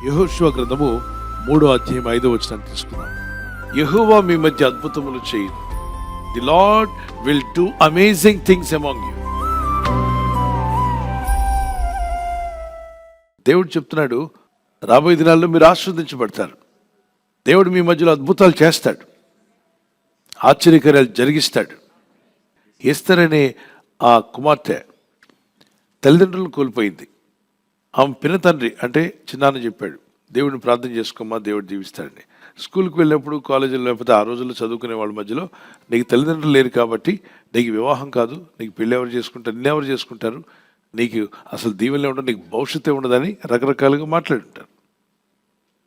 యెహోషువ గ్రంథము 3వ అధ్యాయం 5వ వచనాన్ని తీసుకున్నాం. యెహోవా మీ మధ్య అద్భుతములు చేయును. The Lord will do amazing things among you. దేవుడు చెప్తున్నాడు, రాబోయే దినాల్లో మీరు ఆశీర్వదించబడతారు. దేవుడు మీ మధ్యలో అద్భుతాలు చేస్తాడు, ఆశ్చర్యకార్యాలు జరిగిస్తాడు. ఎస్తర్ అనే ఆ కుమార్తె తల్లిదండ్రులను కోల్పోయింది. ఆమె పినతండ్రి అంటే చిన్నాన్న చెప్పాడు, దేవుడిని ప్రార్థన చేసుకోమా, దేవుడు దీవిస్తాడని. స్కూల్కి వెళ్ళినప్పుడు, కాలేజీలో లేకపోతే ఆ రోజుల్లో చదువుకునే వాళ్ళ మధ్యలో, నీకు తల్లిదండ్రులు లేరు కాబట్టి నీకు వివాహం కాదు, నీకు పెళ్ళి ఎవరు చేసుకుంటారు, నిన్నెవరు చేసుకుంటారు, నీకు అసలు దీవెనలే ఉండదు, నీకు భవిష్యత్తే ఉండదని రకరకాలుగా మాట్లాడుంటారు.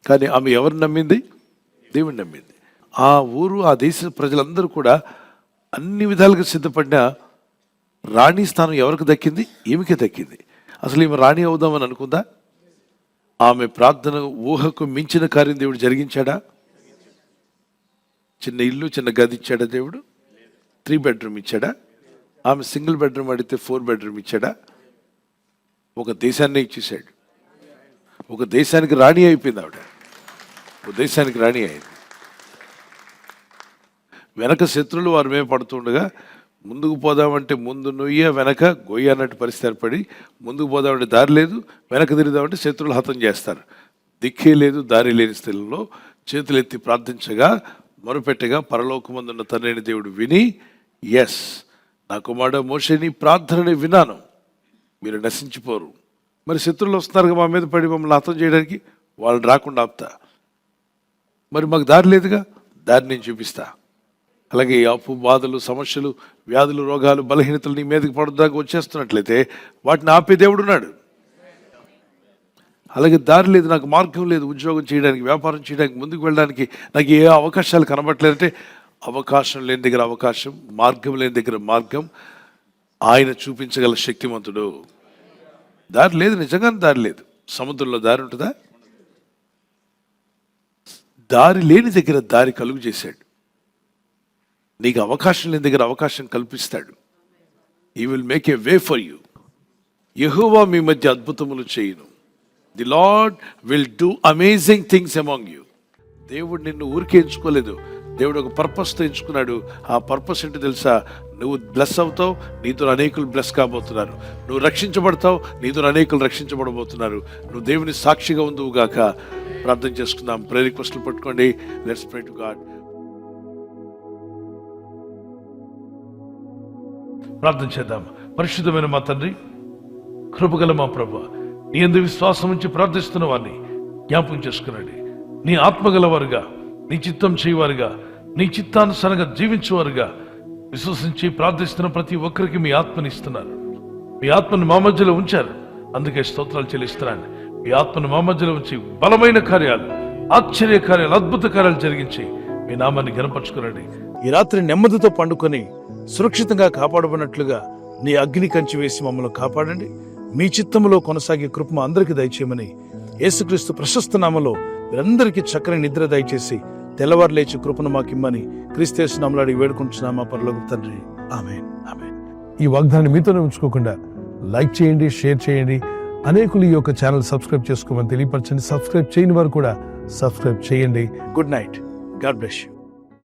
కానీ ఆమె ఎవరిని నమ్మింది? దేవుడిని నమ్మింది. ఆ ఊరు, ఆ దేశ ప్రజలందరూ కూడా అన్ని విధాలుగా సిద్ధపడిన రాణి స్థానం ఎవరికి దక్కింది? ఈమెకే దక్కింది. అసలు ఈమె రాణి అవుదామని అనుకుందా? ఆమె ప్రార్థన ఊహకు మించిన కార్యం దేవుడు జరిగించాడా? చిన్న ఇల్లు, చిన్న గది ఇచ్చాడా దేవుడు? 3 బెడ్రూమ్ ఇచ్చాడా? ఆమె సింగిల్ బెడ్రూమ్ అడిగితే 4 బెడ్రూమ్ ఇచ్చాడా? ఒక దేశాన్ని ఇచ్చేసాడు. ఒక దేశానికి రాణి అయిపోయింది ఆవిడ. ఒక దేశానికి రాణి అయింది. వెనక శత్రువులు వారి మీద పడుతుండగా, ముందుకు పోదామంటే ముందు నొయ్య వెనక గొయ్య అన్నట్టు పరిస్థితి ఏర్పడి, ముందుకు పోదామంటే దారి లేదు, వెనక తిరుగుదామంటే శత్రువులు హతం చేస్తారు. దిక్కే లేదు, దారి లేని స్థితిలో చేతులు ఎత్తి ప్రార్థించగా, మొరపెట్టగా పరలోకమందున్న తండ్రి దేవుడు విని, ఎస్, నా కుమారుడు మోషే నీ ప్రార్థనని విన్నాను, మీరు నశించిపోరు. మరి శత్రువులు వస్తున్నారు మా మీద పడి మమ్మల్ని హతం చేయడానికి, వాళ్ళు రాకుండా ఆపుతా. మరి మాకు దారి లేదుగా, దారి నేను చూపిస్తా. అలాగే అప్పు, బాధలు, సమస్యలు, వ్యాధులు, రోగాలు, బలహీనతలు నీ మీదకి పడదాకా వచ్చేస్తున్నట్లయితే వాటిని ఆపే దేవుడు ఉన్నాడు. అలాగే దారి లేదు, నాకు మార్గం లేదు, ఉద్యోగం చేయడానికి, వ్యాపారం చేయడానికి, ముందుకు వెళ్ళడానికి నాకు ఏ అవకాశాలు కనబట్టలేదంటే, అవకాశం లేని దగ్గర అవకాశం, మార్గం లేని దగ్గర మార్గం ఆయన చూపించగల శక్తిమంతుడు. దారి లేదు, నిజంగానే దారి లేదు. సముద్రంలో దారి ఉంటుందా? దారి లేని దగ్గర దారి కలుగు చేశాడు. నీకు అవకాశం లేని దగ్గర అవకాశం కల్పిస్తాడు. He will make a way for you. యెహోవా మీ మధ్య అద్భుతములు చేయును. The Lord will do amazing things among you. దేవుడు నిన్ను ఊరికే ఎంచుకోలేదు, దేవుడు ఒక పర్పస్తో ఎంచుకున్నాడు. ఆ పర్పస్ ఏంటో తెలుసా? నువ్వు బ్లెస్ అవుతావు, నీతో అనేకులు బ్లెస్ కాబోతున్నారు. నువ్వు రక్షించబడతావు, నీతో అనేకులు రక్షించబడబోతున్నారు. నువ్వు దేవుని సాక్షిగా ఉందువు గాక. ప్రార్థన చేసుకుందాం. ప్రేయర్ రిక్వెస్ట్లు పట్టుకోండి. Let's pray to God. ప్రార్థన చేద్దాం. పరిశుద్ధమైన మా తండ్రి, కృపగల మా ప్రభువా, నీ యందు విశ్వాసం ఉంచి ప్రార్థిస్తున్న వారిని జ్ఞాపకం చేసుకునండి. నీ ఆత్మగల వారుగా, నీ చిత్తం చేయవారుగా, నీ చిత్తానుసారంగా జీవించేవారుగా విశ్వసించి ప్రార్థిస్తున్న ప్రతి ఒక్కరికి మీ ఆత్మని ఇస్తున్నారు. మీ ఆత్మను మా మధ్యలో ఉంచారు, అందుకే స్తోత్రాలు చెల్లిస్తున్నాను. మీ ఆత్మను మా మధ్యలో ఉంచి బలమైన కార్యాలు, ఆశ్చర్య కార్యాలు, అద్భుత కార్యాలు జరిగించి మీ నామాన్ని ఘనపరచుకునండి. ఈ రాత్రి నెమ్మదితో పండుకొని సురక్షితంగా కాపాడబడినట్లుగా నీ అగ్ని కంచి వేసి మమ్మల్ని కాపాడండి. మీ చిత్తములో కొనసాగే కృప అందరికీ దయచేయమని యేసుక్రీస్తు ప్రశస్త నామములో మీరందరికీ చక్కని నిద్ర దయచేసి తెల్లవారు లేచి కృపను మాకిమ్మని క్రీస్తు నామములో అడిగి వేడుకుంటున్నామా పరలోక తండ్రి. ఆమేన్, ఆమేన్. ఈ వాగ్దానాన్ని మీతోనే ఉంచుకోకుండా లైక్ చేయండి, షేర్ చేయండి. అనేకులు ఈ యొక్క ఛానల్ సబ్స్క్రైబ్ చేసుకోమని తెలియపరచండి. సబ్స్క్రైబ్ చేయని వారు కూడా సబ్స్క్రైబ్ చేయండి. Good night. God bless you.